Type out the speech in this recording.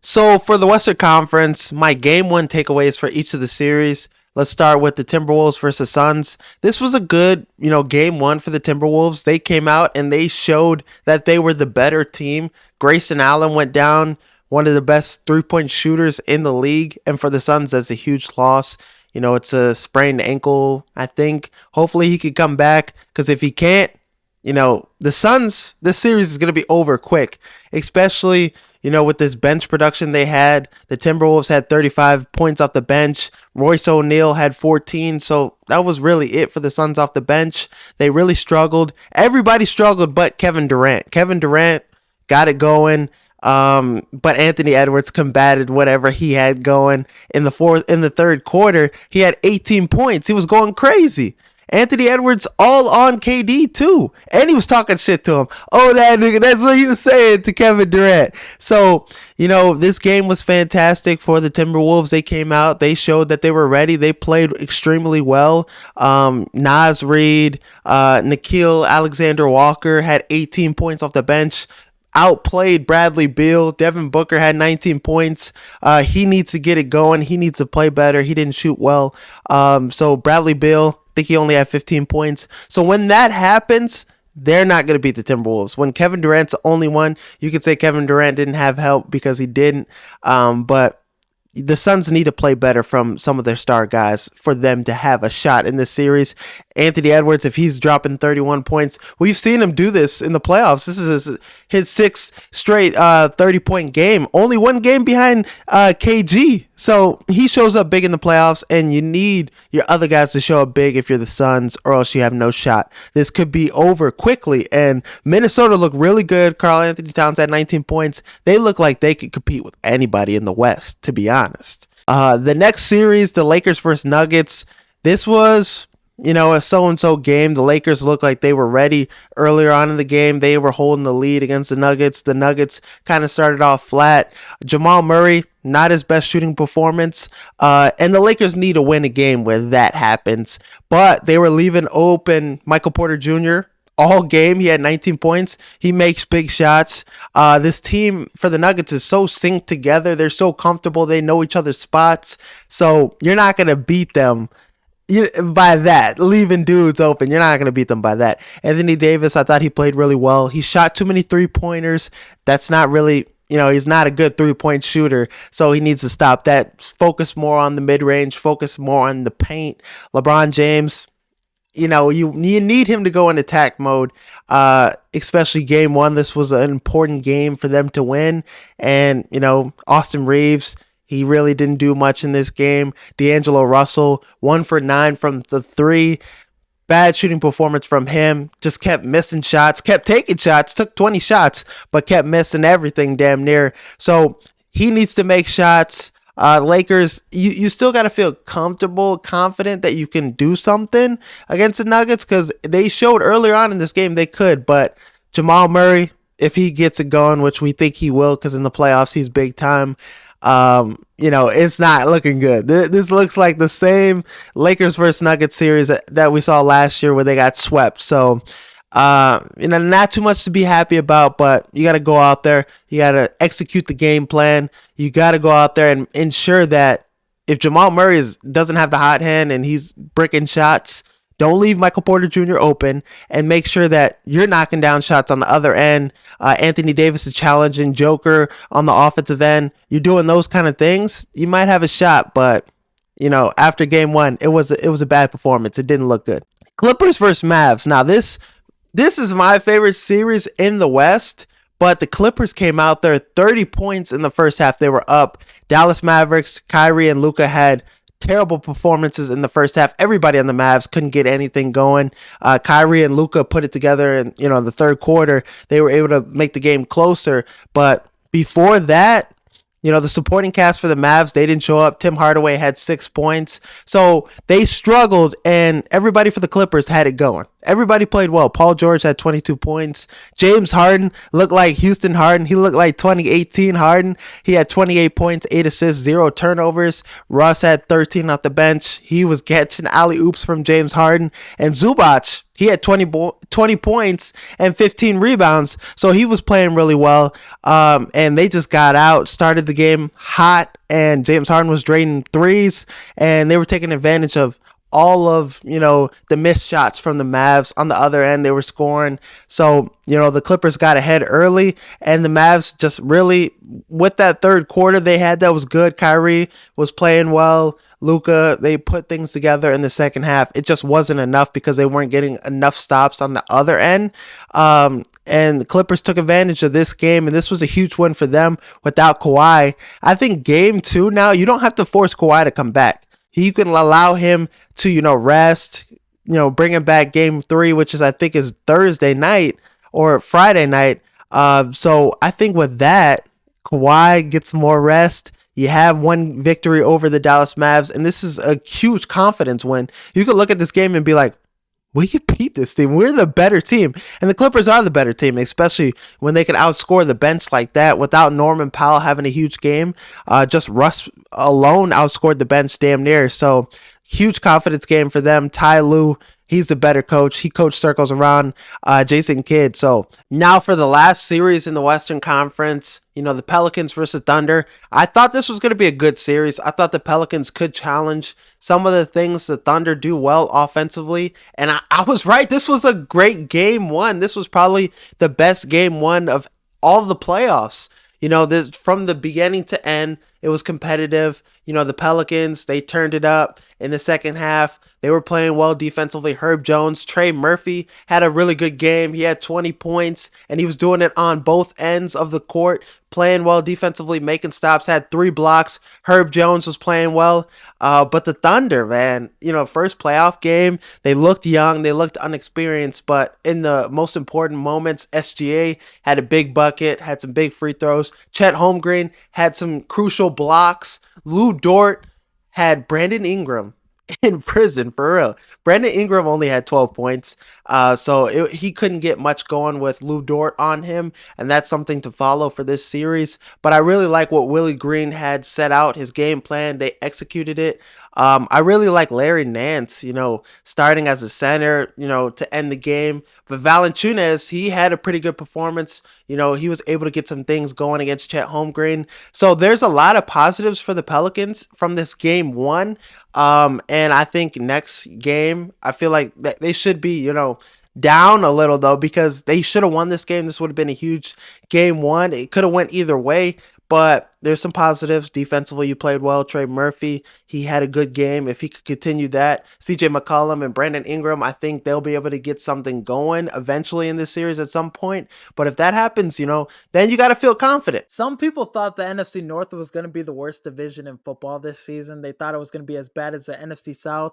So for the Western Conference, my game one takeaways for each of the series. Let's start with the Timberwolves versus Suns. This was a good, game one for the Timberwolves. They came out and they showed that they were the better team. Grayson Allen went down, one of the best three-point shooters in the league. And for the Suns, that's a huge loss. It's a sprained ankle, I think. Hopefully he could come back, because if he can't, the Suns, this series is going to be over quick, especially, with this bench production they had. The Timberwolves had 35 points off the bench. Royce O'Neal had 14. So that was really it for the Suns off the bench. They really struggled. Everybody struggled but Kevin Durant. Kevin Durant got it going. But Anthony Edwards combated whatever he had going. In the third quarter, he had 18 points. He was going crazy. Anthony Edwards all on KD too. And he was talking shit to him. Oh, that nigga, that's what he was saying to Kevin Durant. So, this game was fantastic for the Timberwolves. They came out, they showed that they were ready. They played extremely well. Naz Reid, Nickeil Alexander-Walker had 18 points off the bench. Outplayed Bradley Beal. Devin Booker had 19 points. He needs to get it going. He needs to play better. He didn't shoot well. So Bradley Beal, I think he only had 15 points. So when that happens, they're not going to beat the Timberwolves. When Kevin Durant's the only one, you could say Kevin Durant didn't have help because he didn't. But the Suns need to play better from some of their star guys for them to have a shot in this series. Anthony Edwards, if he's dropping 31 points, we've seen him do this in the playoffs. This is his sixth straight 30-point game. Only one game behind KG. So he shows up big in the playoffs, and you need your other guys to show up big if you're the Suns, or else you have no shot. This could be over quickly, and Minnesota looked really good. Karl Anthony Towns had 19 points. They look like they could compete with anybody in the West, to be honest. The next series, the Lakers versus Nuggets, this was a so-and-so game. The Lakers looked like they were ready earlier on in the game. They were holding the lead against the Nuggets. The Nuggets kind of started off flat. Jamal Murray, not his best shooting performance. And the Lakers need to win a game where that happens. But they were leaving open Michael Porter Jr. all game. He had 19 points. He makes big shots. This team for the Nuggets is so synced together. They're so comfortable. They know each other's spots. So you're not going to beat them by that, leaving dudes open. You're not going to beat them by that. Anthony Davis, I thought he played really well. He shot too many three-pointers. That's not really, he's not a good three-point shooter, so he needs to stop that. Focus more on the mid-range. Focus more on the paint. LeBron James, you need him to go in attack mode, especially game one. This was an important game for them to win. And, Austin Reeves, he really didn't do much in this game. D'Angelo Russell, 1 for 9 from the three. Bad shooting performance from him. Just kept missing shots, kept taking shots, took 20 shots, but kept missing everything damn near. So he needs to make shots. Lakers, you still got to feel comfortable, confident that you can do something against the Nuggets, because they showed earlier on in this game they could. But Jamal Murray, if he gets it going, which we think he will, because in the playoffs he's big time, it's not looking good. This looks like the same Lakers versus Nuggets series that we saw last year where they got swept. So, not too much to be happy about, but you got to go out there. You got to execute the game plan. You got to go out there and ensure that if Jamal Murray doesn't have the hot hand and he's bricking shots, don't leave Michael Porter Jr. open, and make sure that you're knocking down shots on the other end. Anthony Davis is challenging Joker on the offensive end. You're doing those kind of things, you might have a shot, but after game one, it was a bad performance. It didn't look good. Clippers versus Mavs. Now this is my favorite series in the West, but the Clippers came out there 30 points in the first half. They were up. Dallas Mavericks, Kyrie and Luka had terrible performances in the first half. Everybody on the Mavs couldn't get anything going. Kyrie and Luka put it together in the third quarter. They were able to make the game closer. But before that, the supporting cast for the Mavs, they didn't show up. Tim Hardaway had 6 points. So they struggled, and everybody for the Clippers had it going. Everybody played well. Paul George had 22 points. James Harden looked like Houston Harden. He looked like 2018 Harden. He had 28 points, 8 assists, 0 turnovers. Russ had 13 off the bench. He was catching alley-oops from James Harden. And Zubac, he had 20 points and 15 rebounds. So he was playing really well. And they just got out, started the game hot, and James Harden was draining threes, and they were taking advantage of all of, the missed shots from the Mavs. On the other end, they were scoring. So, the Clippers got ahead early, and the Mavs just really, with that third quarter they had, that was good. Kyrie was playing well. Luka, they put things together in the second half. It just wasn't enough because they weren't getting enough stops on the other end. And the Clippers took advantage of this game, and this was a huge win for them without Kawhi. I think game 2 now, you don't have to force Kawhi to come back. You can allow him to, rest, bring him back game 3, which is, I think, is Thursday night or Friday night. So I think with that, Kawhi gets more rest. You have one victory over the Dallas Mavs, and this is a huge confidence win. You could look at this game and be like, we can beat this team. We're the better team. And the Clippers are the better team, especially when they can outscore the bench like that without Norman Powell having a huge game. Just Russ alone outscored the bench damn near. So huge confidence game for them. Ty Lue, he's the better coach. He coached circles around Jason Kidd. So now for the last series in the Western Conference, the Pelicans versus Thunder. I thought this was going to be a good series. I thought the Pelicans could challenge some of the things the Thunder do well offensively. And I was right. This was a great game 1. This was probably the best game 1 of all the playoffs. This from the beginning to end, it was competitive. The Pelicans, they turned it up in the second half. They were playing well defensively. Herb Jones, Trey Murphy had a really good game. He had 20 points, and he was doing it on both ends of the court, playing well defensively, making stops, had 3 blocks. Herb Jones was playing well. But the Thunder, man, first playoff game, they looked young, they looked unexperienced, but in the most important moments, SGA had a big bucket, had some big free throws. Chet Holmgren had some crucial blocks. Lou Dort had Brandon Ingram in prison, for real. Brandon Ingram only had 12 points, so he couldn't get much going with Lou Dort on him, and that's something to follow for this series. But I really like what Willie Green had set out, his game plan. They executed it. I really like Larry Nance, starting as a center, to end the game. But Valanciunas, he had a pretty good performance. He was able to get some things going against Chet Holmgren. So there's a lot of positives for the Pelicans from this game 1. And I think next game, I feel like they should be, down a little though, because they should have won this game. This would have been a huge game 1. It could have went either way, but there's some positives. Defensively, you played well. Trey Murphy, he had a good game. If he could continue that, CJ McCollum and Brandon Ingram, I think they'll be able to get something going eventually in this series at some point. But if that happens, then you got to feel confident. Some people thought the NFC North was going to be the worst division in football this season. They thought it was going to be as bad as the NFC South.